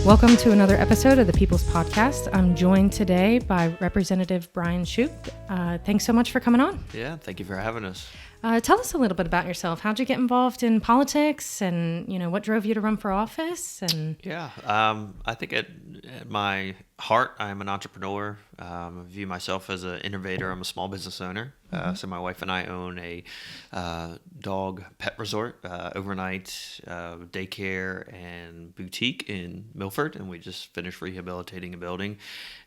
Welcome to another episode of the People's Podcast. I'm joined today by Representative Brian Shoup. Thanks so much for coming on. Yeah, thank you for having us. Tell us a little bit about yourself. How'd you get involved in politics, and what drove you to run for office? And I think at my heart, I'm an entrepreneur. I view myself as an innovator. I'm a small business owner. So my wife and I own a dog pet resort, overnight daycare and boutique in Milford, and we just finished rehabilitating a building.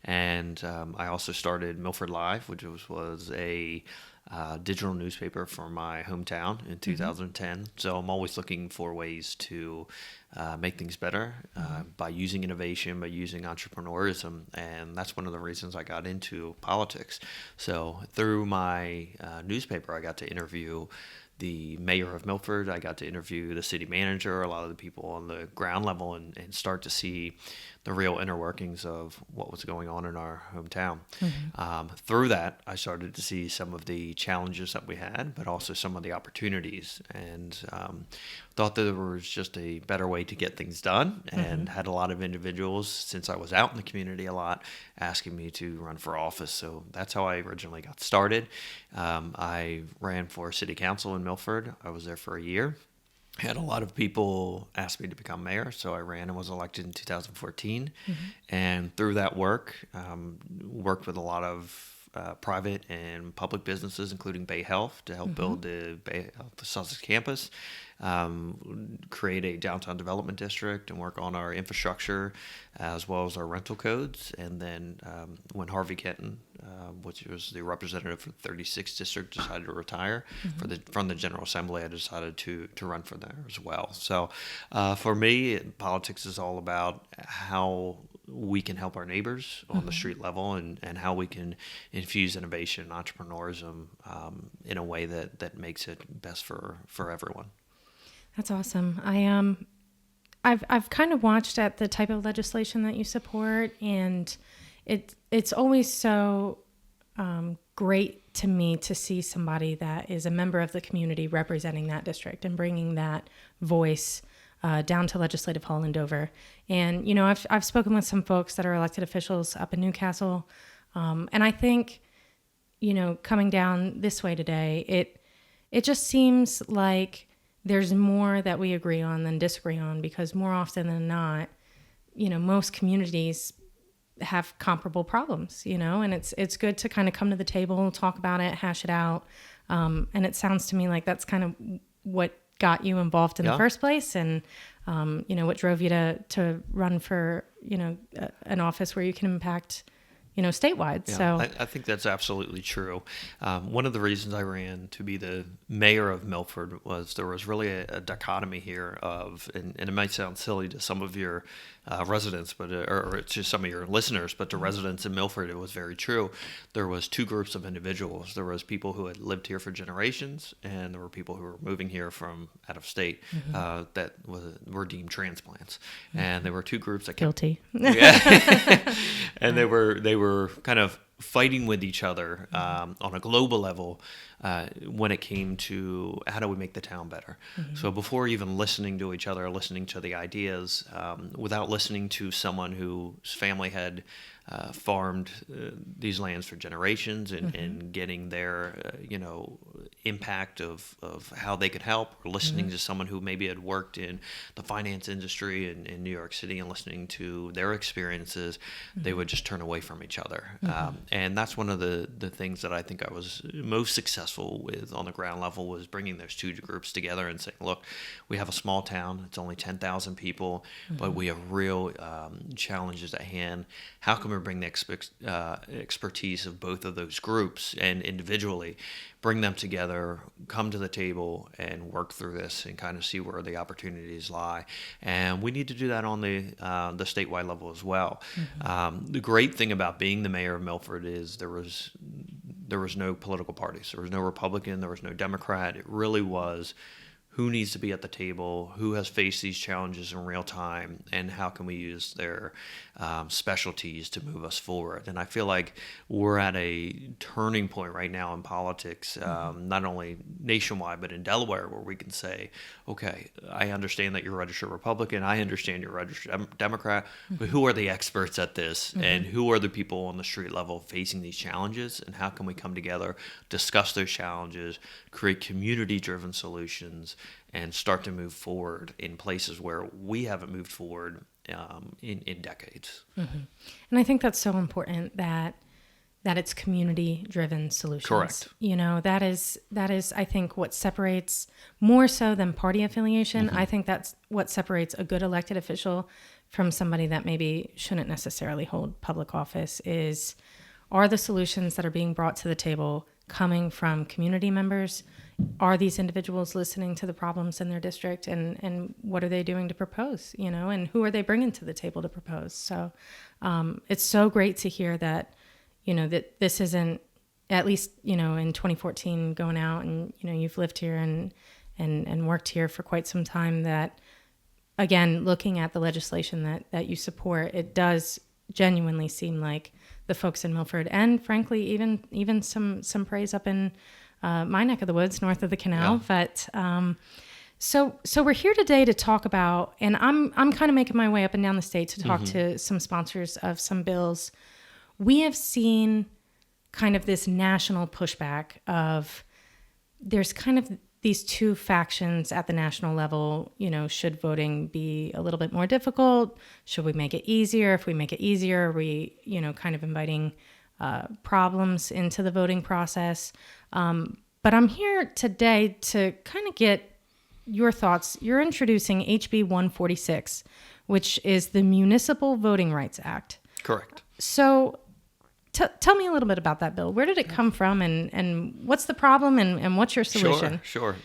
And I also started Milford Live, which was a digital newspaper for my hometown in 2010. So I'm always looking for ways to make things better by using innovation, by using entrepreneurism. And that's one of the reasons I got into politics. So through my newspaper, I got to interview the mayor of Milford. I got to interview the city manager, a lot of the people on the ground level, and start to see the real inner workings of what was going on in our hometown. Through that, I started to see some of the challenges that we had, but also some of the opportunities, and thought that there was just a better way to get things done, and had a lot of individuals, since I was out in the community a lot, asking me to run for office. So that's how I originally got started. I ran for city council in Milford. I was there for a year. Had a lot of people ask me to become mayor, so I ran and was elected in 2014. And through that work, worked with a lot of private and public businesses, including Bay Health, to help build the Bay Health Sussex campus, create a downtown development district, and work on our infrastructure as well as our rental codes. And then when Harvey Kenton, which was the representative for the 36th district, decided to retire from the General Assembly, I decided to run for there as well. So for me, politics is all about how we can help our neighbors on the street level, and how we can infuse innovation and entrepreneurism in a way that makes it best for everyone. that's awesome. I've kind of watched at the type of legislation that you support, and it's always so great to me to see somebody that is a member of the community representing that district and bringing that voice down to Legislative Hall in Dover. And I've spoken with some folks that are elected officials up in Newcastle, and I think coming down this way today, it just seems like there's more that we agree on than disagree on, because more often than not, most communities have comparable problems, and it's good to kind of come to the table, talk about it, hash it out. And it sounds to me like that's kind of what got you involved in the first place, and what drove you to run for an office where you can impact statewide. Yeah, So I think that's absolutely true. One of the reasons I ran to be the mayor of Milford was there was really a dichotomy here of, and it might sound silly to some of your residents, but or to some of your listeners, but to residents in Milford, it was very true. There was two groups of individuals. There was people who had lived here for generations, and there were people who were moving here from out of state that were deemed transplants. And there were two groups that kept, guilty. Yeah. And they were kind of fighting with each other on a global level when it came to how do we make the town better. So before even listening to each other, listening to the ideas, without listening to someone whose family had farmed these lands for generations, and getting their impact of how they could help, or listening to someone who maybe had worked in the finance industry in New York City and listening to their experiences, they would just turn away from each other. And that's one of the things that I think I was most successful with on the ground level, was bringing those two groups together and saying, look, we have a small town, it's only 10,000 people, but we have real challenges at hand. How can we bring the expertise of both of those groups, and individually bring them together, come to the table, and work through this and kind of see where the opportunities lie? And we need to do that on the statewide level as well. The great thing about being the mayor of Milford is there was no political parties. There was no Republican, there was no Democrat. It really was, who needs to be at the table, who has faced these challenges in real time, and how can we use their specialties to move us forward. And I feel like we're at a turning point right now in politics, not only nationwide, but in Delaware, where we can say, okay, I understand that you're a registered Republican, I understand you're a registered Democrat, but who are the experts at this, and who are the people on the street level facing these challenges, and how can we come together, discuss those challenges, create community-driven solutions, and start to move forward in places where we haven't moved forward in decades. And I think that's so important that it's community-driven solutions. Correct. You know, that is I think what separates, more so than party affiliation. I think that's what separates a good elected official from somebody that maybe shouldn't necessarily hold public office are the solutions that are being brought to the table coming from community members? Are these individuals listening to the problems in their district, and what are they doing to propose, you know, and who are they bringing to the table to propose? So it's so great to hear that, you know, that this isn't, at least, you know, in 2014 going out and, you know, you've lived here and worked here for quite some time, that, again, looking at the legislation that you support, it does genuinely seem like the folks in Milford, and frankly, even some praise up in my neck of the woods, north of the canal. Yeah. But so we're here today to talk about, and I'm kind of making my way up and down the state to talk to some sponsors of some bills. We have seen kind of this national pushback of, there's kind of these two factions at the national level. You know, should voting be a little bit more difficult? Should we make it easier? If we make it easier, are we, you know, kind of inviting problems into the voting process? But I'm here today to kind of get your thoughts. You're introducing HB 146, which is the Municipal Voting Rights Act. Correct. So tell me a little bit about that bill. Where did it come from, and what's the problem, and what's your solution? Sure.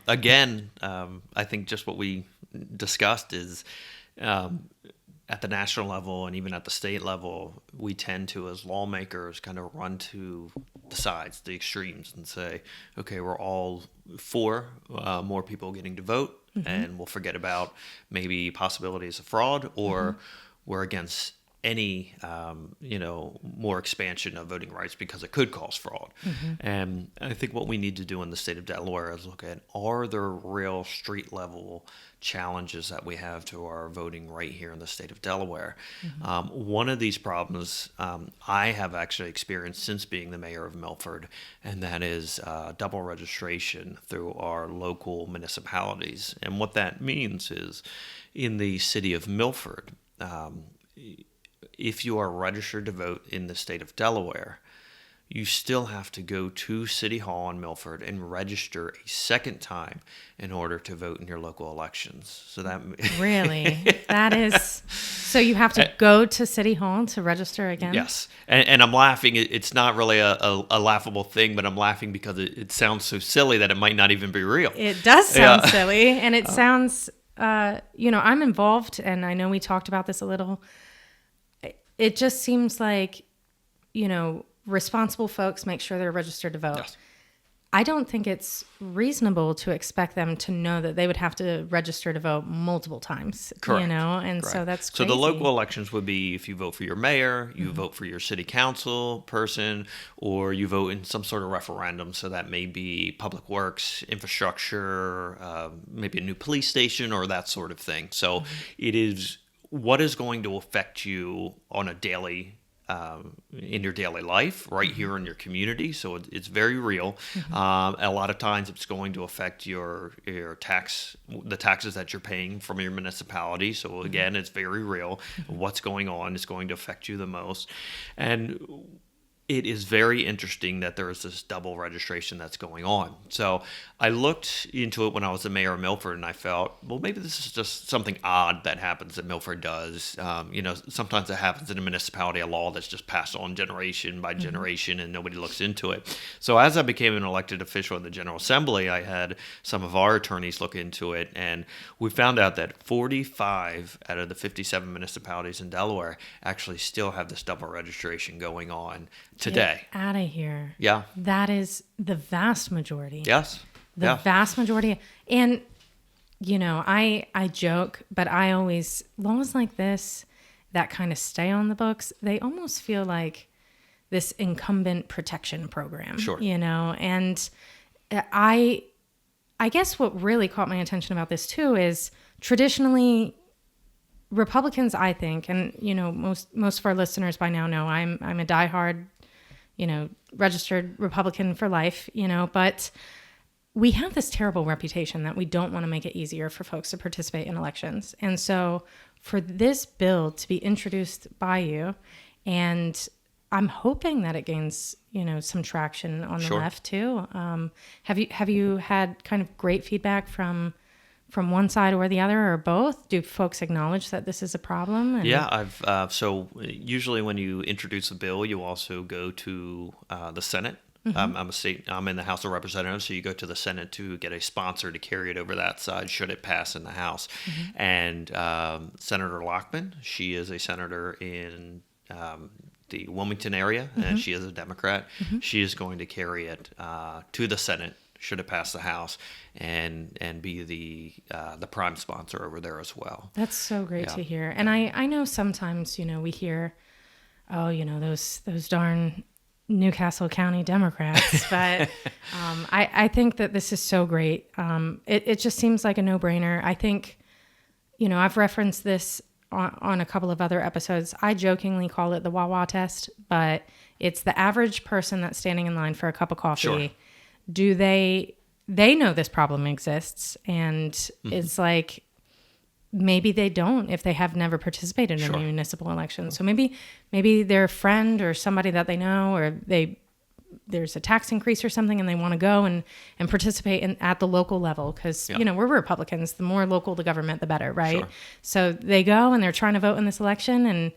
Again, I think just what we discussed is, at the national level and even at the state level, we tend to, as lawmakers, kind of run to the sides, the extremes, and say, okay, we're all for more people getting to vote, and we'll forget about maybe possibilities of fraud, or we're against any, more expansion of voting rights because it could cause fraud. And I think what we need to do in the state of Delaware is look at, are there real street level challenges that we have to our voting right here in the state of Delaware? One of these problems I have actually experienced since being the mayor of Milford, and that is double registration through our local municipalities. And what that means is, in the city of Milford, if you are registered to vote in the state of Delaware, you still have to go to City Hall in Milford and register a second time in order to vote in your local elections. So that really, that is, so you have to go to City Hall to register again? Yes, and I'm laughing. It's not really a laughable thing, but I'm laughing because it sounds so silly that it might not even be real. It does sound silly, and it sounds, I'm involved, and I know we talked about this a little. It just seems like, responsible folks make sure they're registered to vote. Yes. I don't think it's reasonable to expect them to know that they would have to register to vote multiple times. Correct. And Correct. So that's crazy. So the local elections would be if you vote for your mayor, you vote for your city council person, or you vote in some sort of referendum. So that may be public works, infrastructure, maybe a new police station, or that sort of thing. So it is what is going to affect you on a daily in your daily life right here in your community. So it's very real. A lot of times it's going to affect your taxes that you're paying from your municipality. So again, it's very real. What's going on is going to affect you the most. And it is very interesting that there is this double registration that's going on. So I looked into it when I was the mayor of Milford, and I felt, well, maybe this is just something odd that happens that Milford does. Sometimes it happens in a municipality, a law that's just passed on generation by generation, and nobody looks into it. So as I became an elected official in the General Assembly, I had some of our attorneys look into it, and we found out that 45 out of the 57 municipalities in Delaware actually still have this double registration going on today. Get out of here. Yeah. That is the vast majority. Yes. The vast majority. And I joke, but I always, laws like this that kind of stay on the books, they almost feel like this incumbent protection program, Sure. And I guess what really caught my attention about this too is traditionally Republicans, I think, and most of our listeners by now know I'm a diehard, registered Republican for life, but we have this terrible reputation that we don't want to make it easier for folks to participate in elections. And so for this bill to be introduced by you, and I'm hoping that it gains, some traction on the Sure. left too. Have you had kind of great feedback from one side or the other or both? Do folks acknowledge that this is a problem? Yeah, I've so usually when you introduce a bill, you also go to the Senate. I'm in the House of Representatives, so you go to the Senate to get a sponsor to carry it over that side should it pass in the House. And Senator Lockman, she is a senator in the Wilmington area, and she is a Democrat. She is going to carry it to the Senate should it pass the House, and be the prime sponsor over there as well. That's so great Yeah. to hear. And I know sometimes, we hear, oh, those darn Newcastle County Democrats, but I think that this is so great. It just seems like a no-brainer. I think, I've referenced this on a couple of other episodes. I jokingly call it the Wawa test, but it's the average person that's standing in line for a cup of coffee. Sure. Do they know this problem exists, and it's like maybe they don't if they have never participated in Sure. a municipal election. So maybe their friend or somebody that they know, or there's a tax increase or something, and they want to go and participate at the local level because Yeah. we're Republicans. The more local the government, the better, right? Sure. So they go and they're trying to vote in this election, and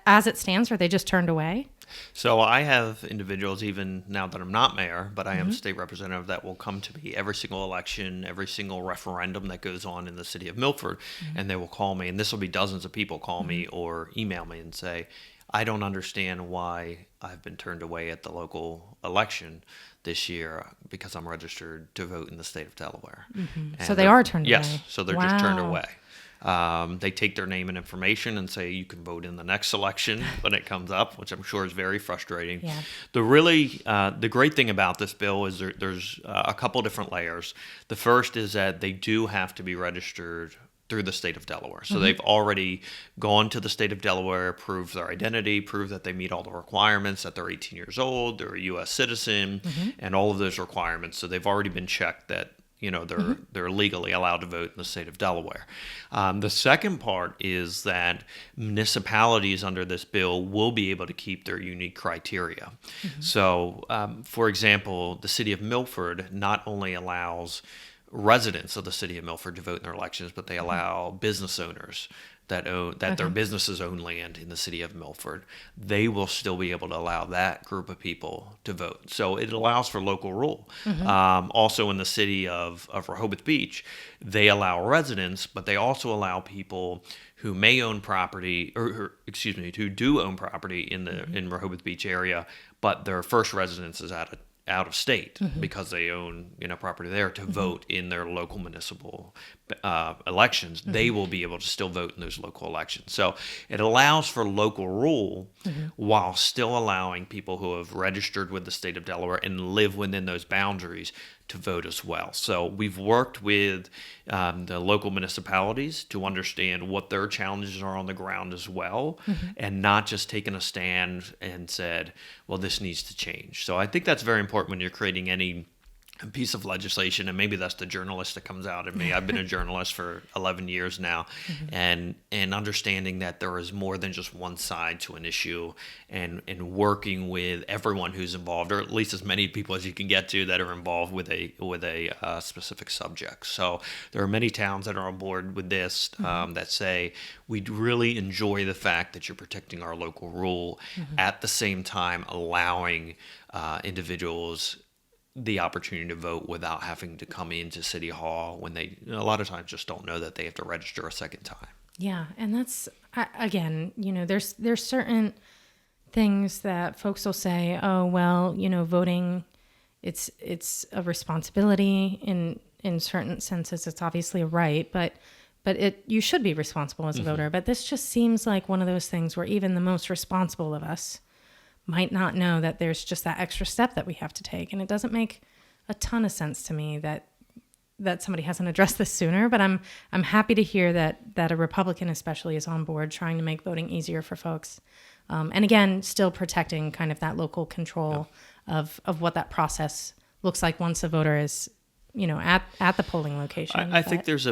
as it stands, are they just turned away? So I have individuals, even now that I'm not mayor, but I am state representative, that will come to me every single election, every single referendum that goes on in the city of Milford, and they will call me, and this will be dozens of people call me or email me and say, I don't understand why I've been turned away at the local election this year because I'm registered to vote in the state of Delaware. And So they are turned yes, away. so they're just turned Wow. away. They take their name and information and say you can vote in the next election when it comes up, which I'm sure is very frustrating. Yeah. The great thing about this bill is there's a couple different layers. The first is that they do have to be registered through the state of Delaware. So they've already gone to the state of Delaware, proved their identity, proved that they meet all the requirements, that they're 18 years old, they're a U.S. citizen, and all of those requirements. So they've already been checked that they're legally allowed to vote in the state of Delaware. The second part is that municipalities under this bill will be able to keep their unique criteria. So, for example, the city of Milford not only allows residents of the city of Milford to vote in their elections, but they allow business owners that their businesses own land in the city of Milford. They will still be able to allow that group of people to vote. So it allows for local rule. Also in the city of Rehoboth Beach, they allow residents, but they also allow people who may own property, who do own property in Rehoboth Beach area, but their first residence is out of state because they own property there to vote in their local municipal elections. They will be able to still vote in those local elections. So it allows for local rule while still allowing people who have registered with the state of Delaware and live within those boundaries to vote as well. So we've worked with the local municipalities to understand what their challenges are on the ground as well, and not just taken a stand and said, well, this needs to change. So I think that's very important when you're creating any piece of legislation, and maybe that's the journalist that comes out in me. I've been a journalist for 11 years now, and understanding that there is more than just one side to an issue, and working with everyone who's involved, or at least as many people as you can get to that are involved with a specific subject. So there are many towns that are on board with this that say we really enjoy the fact that you're protecting our local rule, at the same time allowing individuals the opportunity to vote without having to come into City Hall when they a lot of times just don't know that they have to register a second time. Yeah, and that's again, there's certain things that folks will say, oh well, voting, it's a responsibility in certain senses, it's obviously a right, but you should be responsible as a voter. But this just seems like one of those things where even the most responsible of us might not know that there's just that extra step that we have to take. And it doesn't make a ton of sense to me that somebody hasn't addressed this sooner, but I'm happy to hear that a Republican especially is on board trying to make voting easier for folks. And again, still protecting kind of that local control of what that process looks like once a voter is, at the polling location. I think there's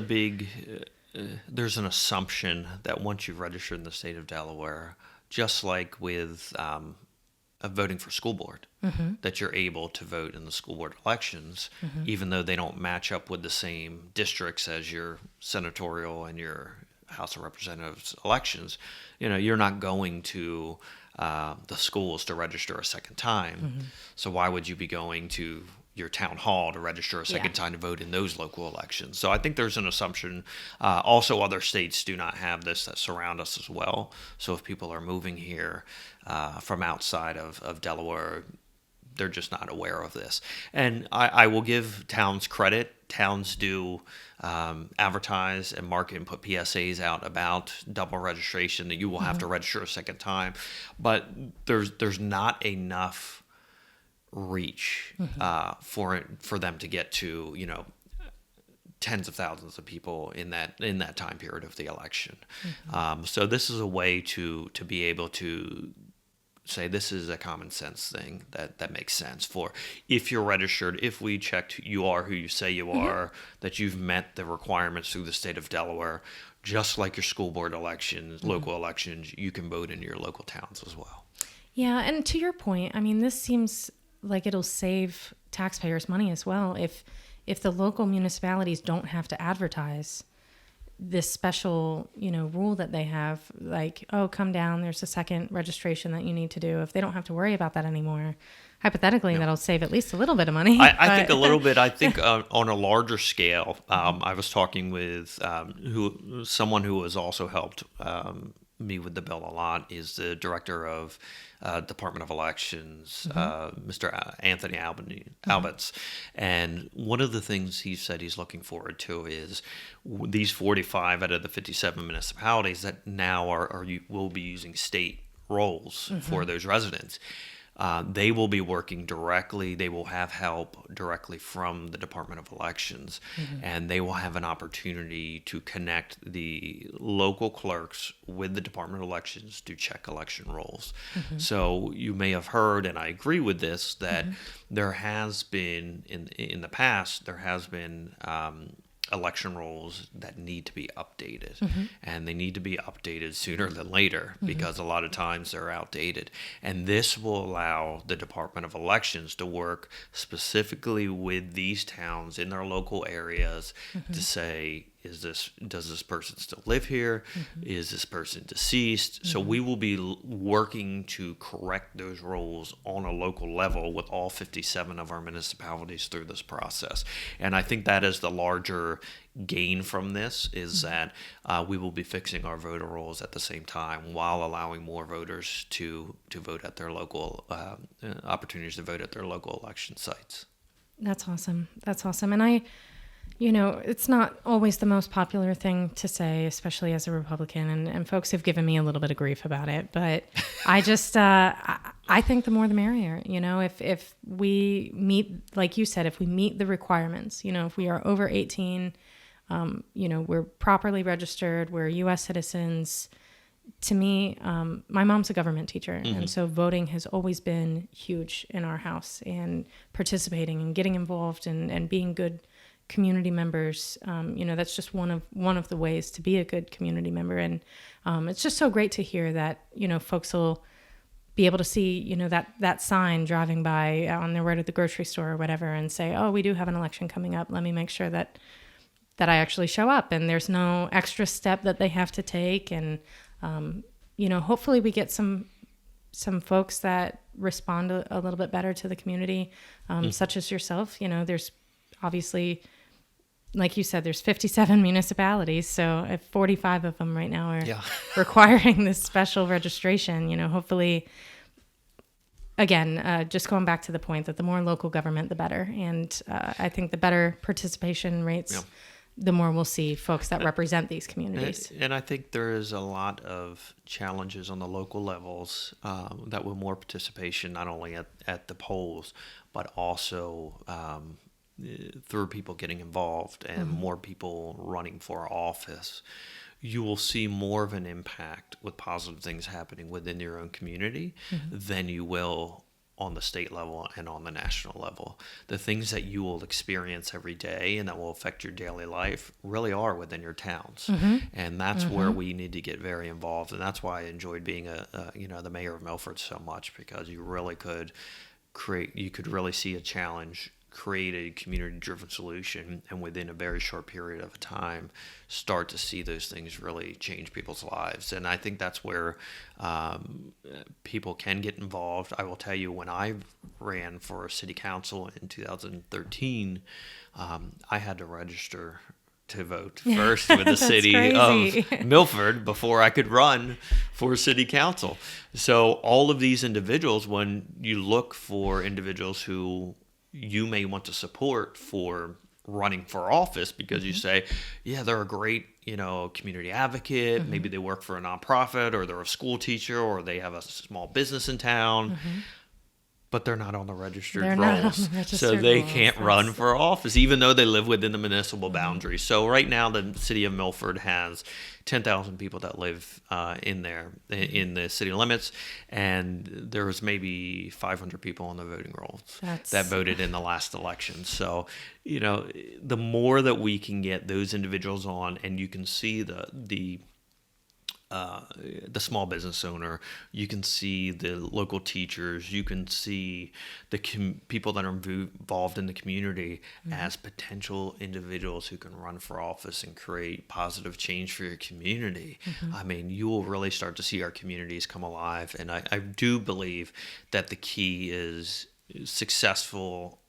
there's an assumption that once you've registered in the state of Delaware, just like with voting for school board, that you're able to vote in the school board elections, even though they don't match up with the same districts as your senatorial and your House of Representatives elections. You're not going to the schools to register a second time. So why would you be going to your town hall to register a second time to vote in those local elections? So I think there's an assumption. Also, other states do not have this that surround us as well. So if people are moving here from outside of Delaware, they're just not aware of this. And I will give towns credit. Towns do advertise and market and put PSAs out about double registration, that you will have to register a second time. But there's not enough reach for them to get to tens of thousands of people in that time period of the election. So this is a way to be able to say this is a common sense thing that makes sense for if you're registered, if we checked you are who you say you are, that you've met the requirements through the state of Delaware, just like your school board elections, local elections, you can vote in your local towns as well. Yeah, and to your point, I mean, this seems like it'll save taxpayers money as well if the local municipalities don't have to advertise this special, rule that they have, like, oh, come down, there's a second registration that you need to do. If they don't have to worry about that anymore, hypothetically, that'll save at least a little bit of money. I think a little bit. I think on a larger scale, I was talking with someone who has also helped me with the bill a lot, is the director of Department of Elections, Mr. Anthony Alberts. And one of the things he said he's looking forward to is these 45 out of the 57 municipalities that now will be using state rolls for those residents. They will be working directly. They will have help directly from the Department of Elections, and they will have an opportunity to connect the local clerks with the Department of Elections to check election rolls. So you may have heard, and I agree with this, that there has been in the past, there has been election rolls that need to be updated, and they need to be updated sooner than later because a lot of times they're outdated. And this will allow the Department of Elections to work specifically with these towns in their local areas to say, does this person still live here? Is this person deceased? So we will be working to correct those rolls on a local level with all 57 of our municipalities through this process. And I think that is the larger gain from this, is that we will be fixing our voter rolls at the same time while allowing more voters to vote at their local opportunities to vote at their local election sites. That's awesome. And it's not always the most popular thing to say, especially as a Republican, and folks have given me a little bit of grief about it. But I just, I think the more the merrier. If we meet, like you said, if we meet the requirements, if we are over 18, we're properly registered, we're U.S. citizens. To me, my mom's a government teacher, and so voting has always been huge in our house, and participating and getting involved and being good community members. That's just one of the ways to be a good community member. And it's just so great to hear that, folks will be able to see, that sign driving by on their way to the grocery store or whatever and say, oh, we do have an election coming up. Let me make sure that I actually show up, and there's no extra step that they have to take. And, hopefully we get some folks that respond a little bit better to the community, such as yourself. There's obviously, like you said, there's 57 municipalities, so if 45 of them right now are requiring this special registration, hopefully again, just going back to the point that the more local government, the better. And I think the better participation rates, Yeah. the more we'll see folks that represent these communities. And I think there is a lot of challenges on the local levels that with more participation, not only at the polls, but also through people getting involved and more people running for office, you will see more of an impact with positive things happening within your own community than you will on the state level and on the national level. The things that you will experience every day and that will affect your daily life really are within your towns. And that's where we need to get very involved. And that's why I enjoyed being the mayor of Milford so much, because you really could really see a challenge, create a community-driven solution, and within a very short period of time start to see those things really change people's lives. And I think that's where people can get involved. I will tell you, when I ran for city council in 2013, I had to register to vote first with the city crazy. of Milford before I could run for city council. So all of these individuals, when you look for individuals who you may want to support for running for office, because you say, yeah, they're a great, community advocate. Maybe they work for a nonprofit, or they're a school teacher, or they have a small business in town, but they're not on the registered They're not on rolls. the registered So they rolls. can't run for office, even though they live within the municipal boundaries. So right now, the city of Milford has 10,000 people that live in the city limits, and there was maybe 500 people on the voting rolls that voted in the last election. So, the more that we can get those individuals on, and you can see the small business owner, you can see the local teachers, you can see the people that are involved in the community as potential individuals who can run for office and create positive change for your community. I mean, you will really start to see our communities come alive. And I do believe that the key is successful,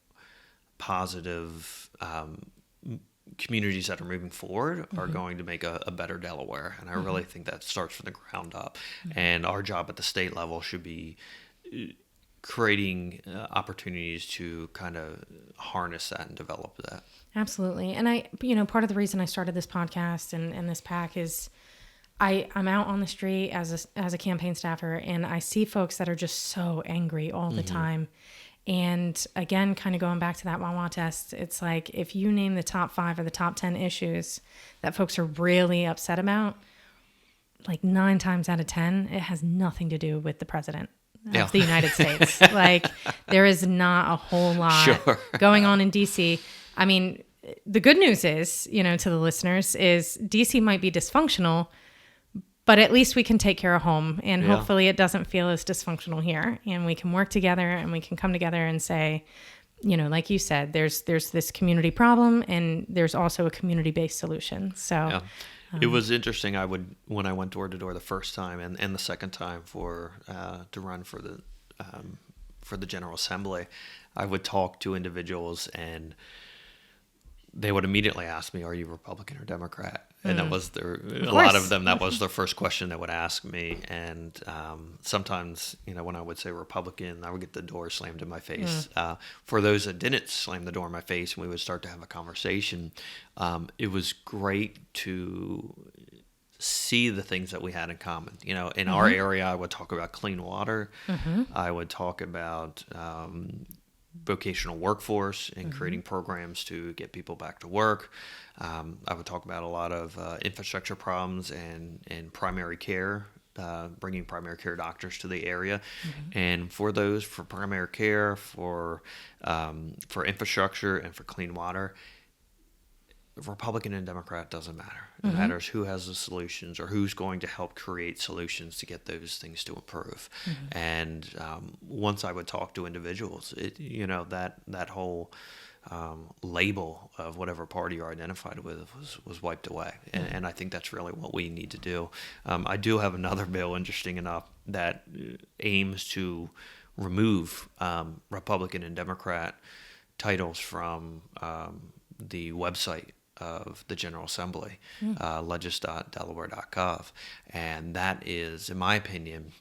positive communities that are moving forward are going to make a better Delaware. And I really think that starts from the ground up. And our job at the state level should be creating opportunities to kind of harness that and develop that. Absolutely. And part of the reason I started this podcast and this PAC is I'm out on the street as a campaign staffer, and I see folks that are just so angry all the time. And again, kind of going back to that Wawa test, it's like, if you name the top 5 or the top 10 issues that folks are really upset about, like 9 times out of 10, it has nothing to do with the president of the United States. Like, there is not a whole lot going on in DC. I mean, the good news is, to the listeners, is DC might be dysfunctional, but at least we can take care of home, and hopefully it doesn't feel as dysfunctional here, and we can work together, and we can come together and say, like you said, there's this community problem, and there's also a community-based solution. So it was interesting. When I went door to door the first time and the second time to run for the General Assembly, I would talk to individuals, and they would immediately ask me, "Are you Republican or Democrat?" And that was a lot of them. That was their first question they would ask me. And sometimes, when I would say Republican, I would get the door slammed in my face. For those that didn't slam the door in my face, and we would start to have a conversation, it was great to see the things that we had in common. In our area, I would talk about clean water. I would talk about vocational workforce and creating programs to get people back to work. I would talk about a lot of infrastructure problems and primary care, bringing primary care doctors to the area. And for primary care, for infrastructure, and for clean water, Republican and Democrat doesn't matter. It matters who has the solutions, or who's going to help create solutions to get those things to improve. And once I would talk to individuals, that whole label of whatever party you're identified with was wiped away. And I think that's really what we need to do. I do have another bill, interesting enough, that aims to remove Republican and Democrat titles from the website of the General Assembly, legis.delaware.gov. And that is, in my opinion,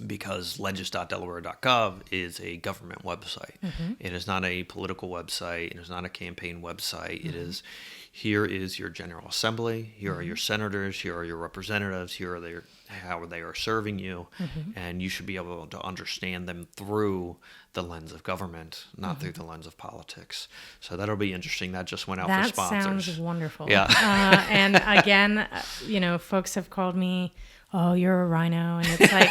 because legis.delaware.gov is a government website. It is not a political website. It is not a campaign website. It is, here is your General Assembly. Here are your senators. Here are your representatives. Here are how they are serving you. And you should be able to understand them through the lens of government, not through the lens of politics. So that'll be interesting. That just went out for sponsors. That sounds wonderful. Yeah. And again, folks have called me, oh, you're a rhino. And it's like,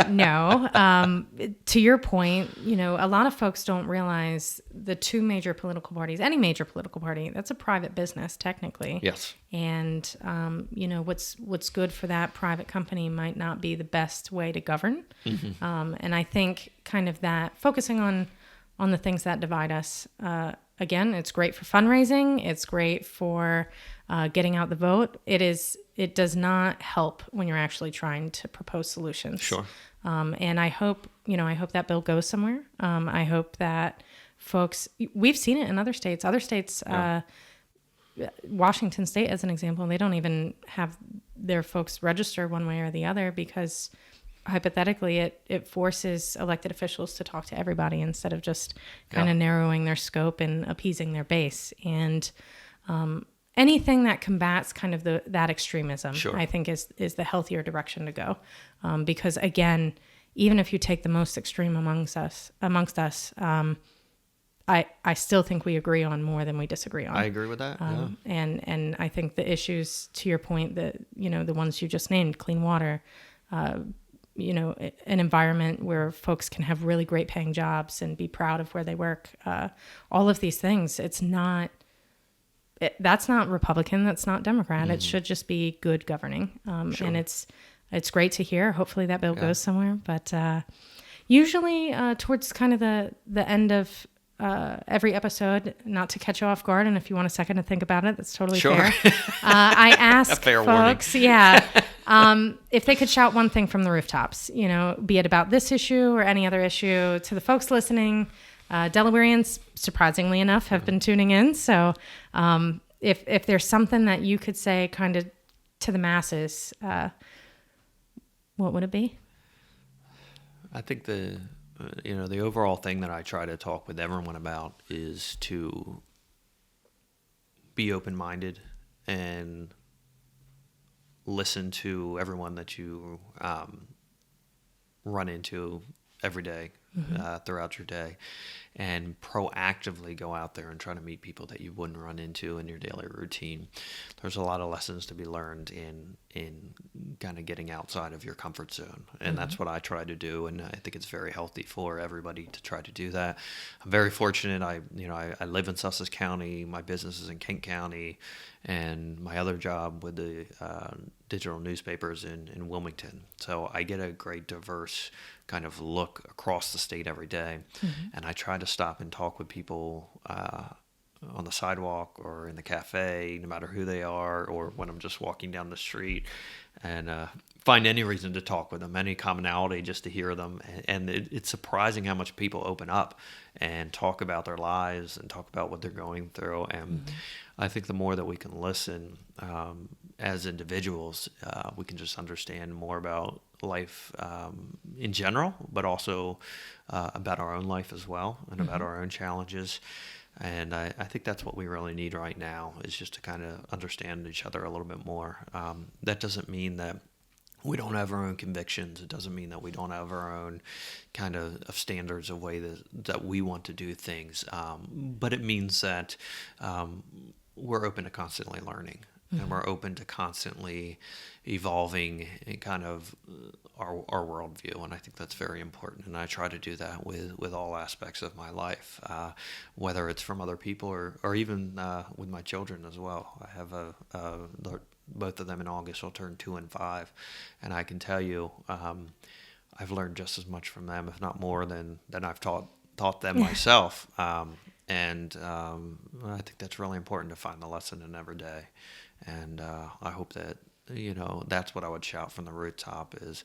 no. To your point, a lot of folks don't realize the two major political parties, any major political party, that's a private business, technically. Yes. And, what's good for that private company might not be the best way to govern. And I think kind of that focusing on the things that divide us, again, it's great for fundraising. It's great for getting out the vote. It does not help when you're actually trying to propose solutions. Sure. And I hope that bill goes somewhere. I hope that folks, we've seen it in other states. Washington State, as an example, they don't even have their folks register one way or the other because hypothetically it forces elected officials to talk to everybody instead of just kind of narrowing their scope and appeasing their base. And anything that combats kind of that extremism, I think is the healthier direction to go. Because again, even if you take the most extreme amongst us, I still think we agree on more than we disagree on. I agree with that. And I think the issues, to your point, that the ones you just named, clean water, an environment where folks can have really great paying jobs and be proud of where they work, all of these things, that's not Republican, that's not Democrat. It should just be good governing. And it's great to hear. Hopefully that bill goes somewhere. But usually towards kind of the end of every episode, not to catch you off guard, and if you want a second to think about it, that's totally fair. I ask folks, if they could shout one thing from the rooftops, be it about this issue or any other issue. To the folks listening, Delawareans, surprisingly enough, have been tuning in. So if there's something that you could say kind of to the masses, what would it be? I think the overall thing that I try to talk with everyone about is to be open-minded and listen to everyone that you run into every day throughout your day, and proactively go out there and try to meet people that you wouldn't run into in your daily routine. There's a lot of lessons to be learned in kind of getting outside of your comfort zone, and that's what I try to do, and I think it's very healthy for everybody to try to do that. I'm very fortunate. I live in Sussex County. My business is in Kent County, and my other job with the digital newspapers in Wilmington. So I get a great diverse kind of look across the state every day, and I try to stop and talk with people on the sidewalk or in the cafe, no matter who they are, or when I'm just walking down the street, and find any reason to talk with them, any commonality, just to hear them. And it's surprising how much people open up and talk about their lives and talk about what they're going through. And I think the more that we can listen as individuals, we can just understand more about life in general, but also about our own life as well, and about our own challenges. And I think that's what we really need right now, is just to kind of understand each other a little bit more. That doesn't mean that we don't have our own convictions. It doesn't mean that we don't have our own kind of standards of way that we want to do things. But it means that we're open to constantly learning, and we're open to constantly evolving in kind of our worldview. And I think that's very important. And I try to do that with all aspects of my life, whether it's from other people or even with my children as well. I have both of them in August will turn 2 and 5. And I can tell you, I've learned just as much from them, if not more, than I've taught them myself. And I think that's really important, to find the lesson in every day. And I hope that, that's what I would shout from the rooftop, is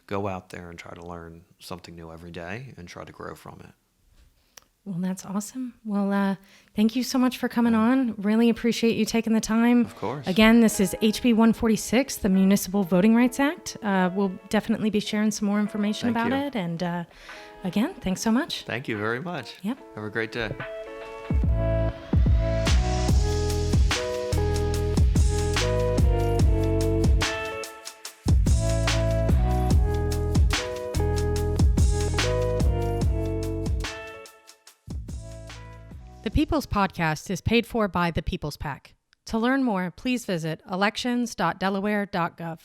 go out there and try to learn something new every day and try to grow from it. Well, that's awesome. Well, thank you so much for coming on. Really appreciate you taking the time. Of course. Again, this is HB 146, the Municipal Voting Rights Act. We'll definitely be sharing some more information Thank about you. it. And again, thanks so much. Thank you very much. Yep. Have a great day. The People's Podcast is paid for by the People's PAC. To learn more, please visit elections.delaware.gov.